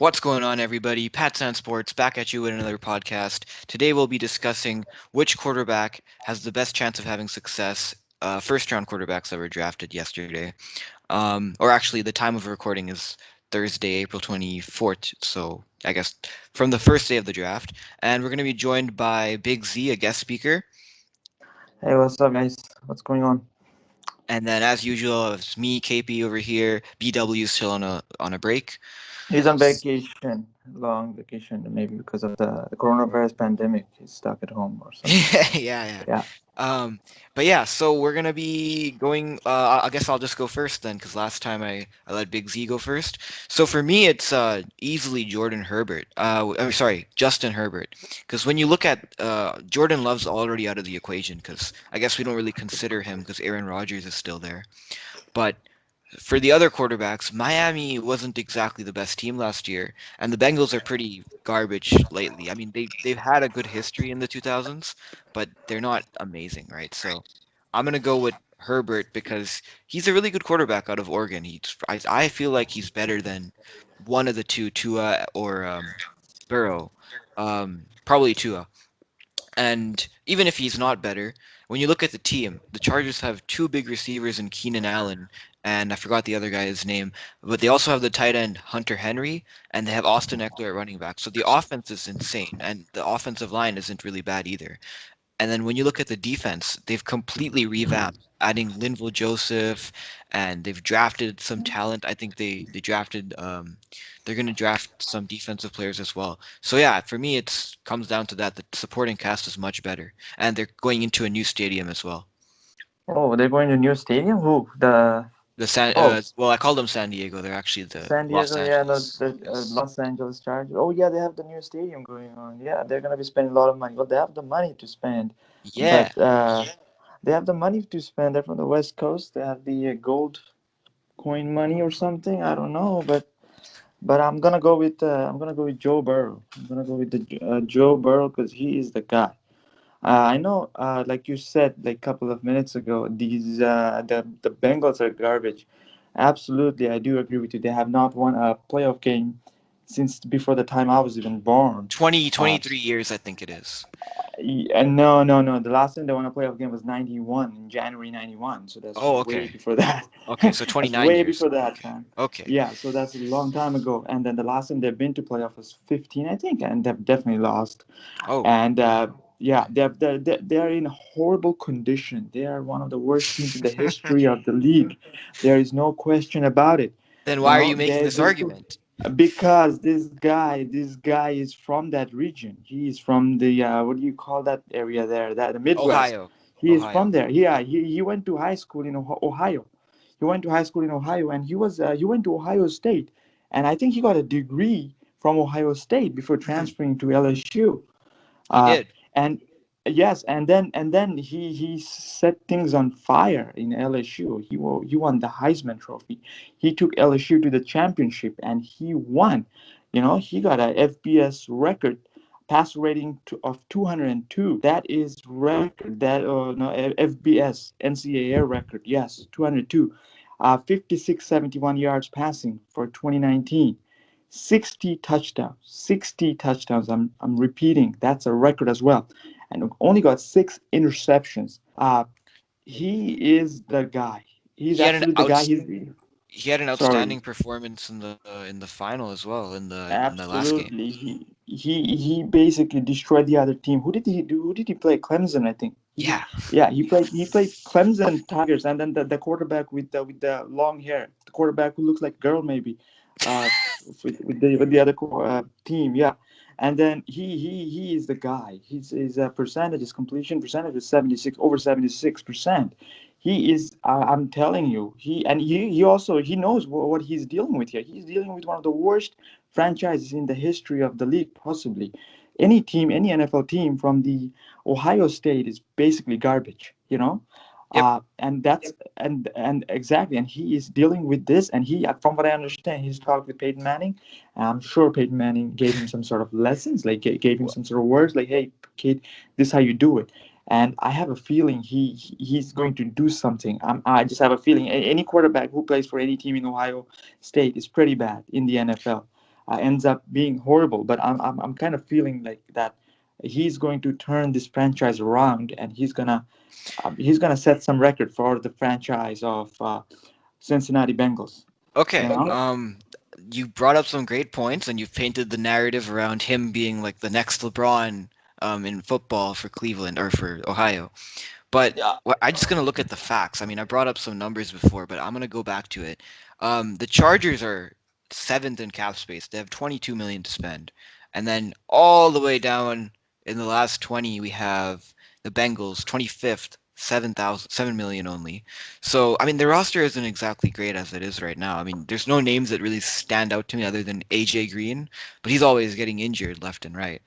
What's going on, everybody? Pat San Sports back at you with another podcast. Today we'll be discussing which quarterback has the best chance of having success. First round quarterbacks that were drafted yesterday. Or actually, the time of recording is Thursday, April 24th. So I guess from the first day of the draft. And we're going to be joined by Big Z, a guest speaker. Hey, what's up, guys? What's going on? And then, as usual, it's me, KP over here. BW is still on a break. He's on vacation, long vacation, maybe because of the coronavirus pandemic. He's stuck at home or something. Yeah, yeah. Yeah. Um, but yeah, so we're gonna be going. I guess I'll just go first then, because last time I let Big Z go first. So for me, it's easily Jordan Herbert. I'm sorry, Justin Herbert. Because when you look at Jordan Love's already out of the equation, because I guess we don't really consider him because Aaron Rodgers is still there. But for the other quarterbacks, Miami wasn't exactly the best team last year, and the Bengals are pretty garbage lately. I mean, they've had a good history in the 2000s, but they're not amazing, right? So I'm gonna go with Herbert because he's a really good quarterback out of Oregon. I feel like he's better than one of the two, Tua or Burrow. Probably Tua. And even if he's not better, when you look at the team, the Chargers have two big receivers in Keenan Allen, and I forgot the other guy's name, but they also have the tight end Hunter Henry, and they have Austin Eckler at running back. So the offense is insane, and the offensive line isn't really bad either. And then when you look at the defense, they've completely revamped, adding Linval Joseph, and they've drafted some talent. I think they drafted they're going to draft some defensive players as well. So yeah, for me, it's comes down to that. The supporting cast is much better, and they're going into a new stadium as well. Oh, they're going to new stadium? Who? Oh, Well, I call them San Diego. They're actually the San Los Diego, yeah, no, Angeles. the Los Angeles Chargers. Oh, yeah, they have the new stadium going on. Yeah, they're going to be spending a lot of money. Well, they have the money to spend, Yeah. but they have the money to spend. They're from the West Coast. They have the gold coin money or something. I don't know, but I'm gonna go with Joe Burrow. I'm gonna go with the Joe Burrow because he is the guy. I know, like you said, like a couple of minutes ago, the Bengals are garbage. Absolutely, I do agree with you. They have not won a playoff game since before the time I was even born. 23 years, I think it is. And no, no, no. The last time they won a playoff game was '91 in January '91. So that's Oh, way okay. before that. Okay, so That's 29 way years. before that time. Okay. Yeah, so that's a long time ago. And then the last time they've been to playoff was 15, I think, and they've definitely lost. Oh, And yeah, they are in horrible condition. They are one of the worst teams in the history of the league. There is no question about it. then You why are know, you making this argument? because this guy is from that region. He is from the what do you call that area there? That the Midwest. Ohio. He is Ohio. from there. Yeah, he went to high school in Ohio. He went to high school in Ohio, and he went to Ohio State, and I think he got a degree from Ohio State before transferring to LSU. He Uh, did. and yes, and then he set things on fire in LSU. He won the Heisman Trophy. He took LSU to the championship, and he won. You know, he got a FBS record pass rating of 202. That is record. That no FBS NCAA record. Yes, 202. 5671 yards passing for 2019. 60 touchdowns. 60 touchdowns. I'm repeating. That's a record as well. And only got six interceptions. He is the guy. He's He had an absolutely the guy. outs He's he had an sorry. outstanding performance in the final as well in the last game. Absolutely. He basically destroyed the other team. Who did he do? Who did he play? Clemson, I think. Yeah. Yeah, he played Clemson Tigers, and then the quarterback with the long hair, the quarterback who looks like a girl maybe, with the other team. Yeah, and then he is the guy. His percentage, his completion percentage is 76 over 76%. He is. I'm telling you. He also he knows what he's dealing with here. He's dealing with one of the worst franchises in the history of the league, possibly. Any team, any NFL team from the Ohio State is basically garbage. You know. Yep. And that's and exactly, and he is dealing with this, and from what I understand, he's talked with Peyton Manning. I'm sure Peyton Manning gave him some sort of lessons, like gave him some sort of words, like, "Hey, kid, this is how you do it." And I have a feeling he's going to do something. I just have a feeling any quarterback who plays for any team in Ohio State is pretty bad in the NFL. ends up being horrible. But I'm kind of feeling like that he's going to turn this franchise around, and he's gonna set some record for the franchise of Cincinnati Bengals. You Okay. know? You brought up some great points, and you've painted the narrative around him being like the next LeBron in football for Cleveland or for Ohio. But Yeah. I'm just gonna look at the facts. I mean, I brought up some numbers before, but I'm gonna go back to it. The Chargers are seventh in cap space. They have 22 million to spend, and then all the way down in the last 20, we have the Bengals, 25th, 7 million only. So I mean, their roster isn't exactly great as it is right now. I mean, there's no names that really stand out to me other than AJ Green, but he's always getting injured left and right.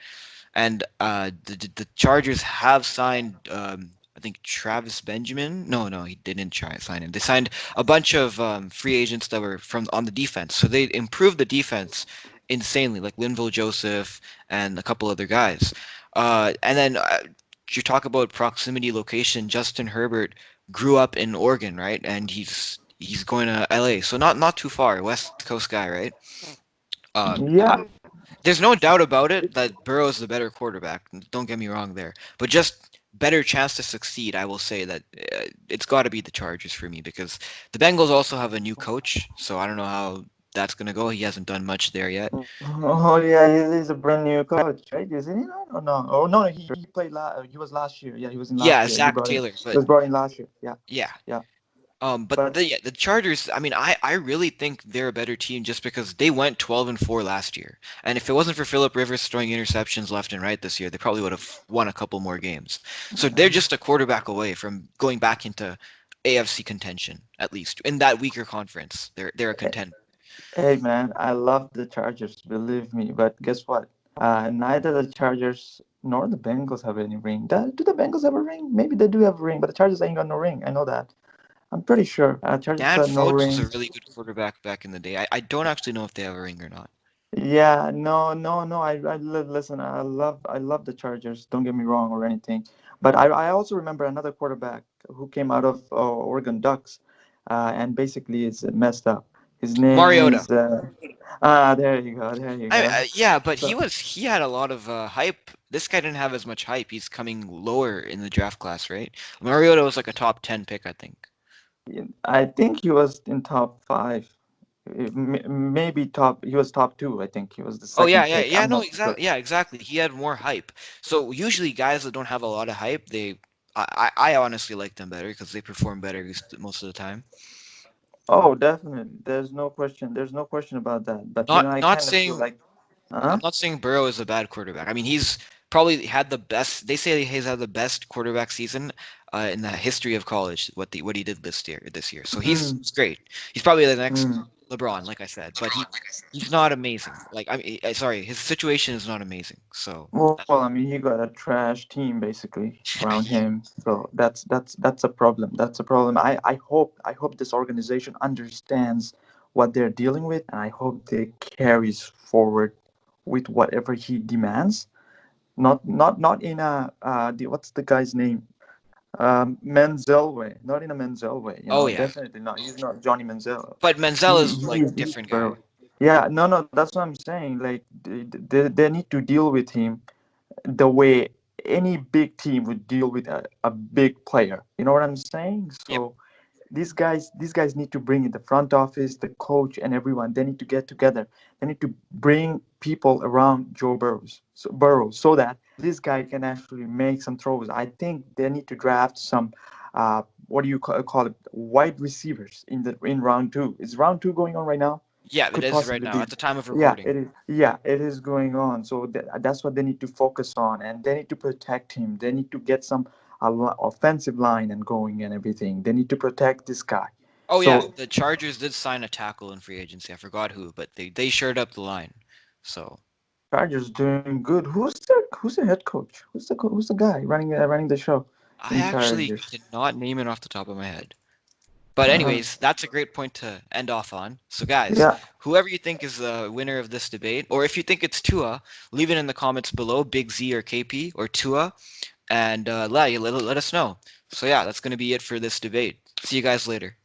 And the Chargers have signed, I think Travis Benjamin. No, no, he didn't try sign him. They signed a bunch of free agents that were from on the defense, so they improved the defense insanely, like Linval Joseph and a couple other guys. And then you talk about proximity, location. Justin Herbert grew up in Oregon, right? And he's going to LA, so not too far, West Coast guy, right? Uh, Yeah. there's no doubt about it that Burrow is the better quarterback. Don't get me wrong there, but just better chance to succeed. I will say that it's got to be the Chargers for me because the Bengals also have a new coach, so I don't know how that's gonna go. He hasn't done much there yet. Oh yeah, he's a brand new coach, right? Isn't he? Not? Oh no, oh no, he played. He was last year. Yeah, he was in last Yeah, year. He Zach brought in. Taylor, He but was brought in last year. Yeah, yeah. yeah. But But the Chargers, I mean, I really think they're a better team just because they went 12-4 last year. And if it wasn't for Philip Rivers throwing interceptions left and right this year, they probably would have won a couple more games. So they're just a quarterback away from going back into AFC contention, at least. In that weaker conference, they're a contender. hey man, I love the Chargers. Believe me. But guess what? Neither the Chargers nor the Bengals have any ring. Do the Bengals have a ring? Maybe they do have a ring, but the Chargers ain't got no ring. I know that. I'm pretty sure. Chargers Dan got no Fouts was a ring. really good quarterback back in the day. I don't actually know if they have a ring or not. Yeah, no, no, no. Listen. I love the Chargers. Don't get me wrong or anything. But I also remember another quarterback who came out of Oregon Ducks, and basically is messed up. His name Mariota. is there you go, there you go. Yeah, but So he had a lot of hype. This guy didn't have as much hype. He's coming lower in the draft class, right? Mariota was like a top 10 pick, I think. I think he was in top five, maybe top. He was top two. I think he was the Oh yeah, second yeah, pick. yeah, I'm no, not too sure. exactly. Yeah, exactly. He had more hype. So usually guys that don't have a lot of hype, I honestly like them better because they perform better most of the time. Oh, definitely. There's no question. There's no question about that. But Not I not kind of feel saying like, huh? I'm not saying Burrow is a bad quarterback. I mean, he's probably had the best. They say he's had the best quarterback season in the history of college. What he did this year. This year, so Mm, he's great. He's probably the next mm. LeBron, like I said. But he's not amazing. Like sorry, his situation is not amazing. So Well, I mean, he got a trash team basically around him, so that's a problem. That's a problem. I hope this organization understands what they're dealing with, and I hope they carries forward with whatever he demands. Not in a what's the guy's name? Menzel way. Not in a Menzel way. You oh know, yeah, definitely not. He's not Johnny Menzel. but Menzel is like He's different guy. Burrow. Yeah, no, that's what I'm saying. Like they need to deal with him the way any big team would deal with a big player. You know what I'm saying? Yep. So these guys need to bring in the front office, the coach, and everyone. They need to get together. They need to bring people around Joe Burrow, so that this guy can actually make some throws. I think they need to draft some. What do you call it? Wide receivers in round two. Is round two going on right now? Yeah, it Could is right possibly now be. at the time of Yeah, recording. it is. Yeah, it is going on. So that's what they need to focus on, and they need to protect him. They need to get some offensive line and going and everything. They need to protect this guy. Oh yeah, So the Chargers did sign a tackle in free agency. I forgot who, but they shored up the line. So Chargers doing good. Who's the head coach? Who's the guy running the show I in actually Chargers? cannot name it off the top of my head. But Uh, anyways, that's a great point to end off on. So guys, yeah, whoever you think is the winner of this debate, or if you think it's Tua, leave it in the comments below, Big Z or KP or Tua, and let us know. So yeah, that's gonna be it for this debate. See you guys later.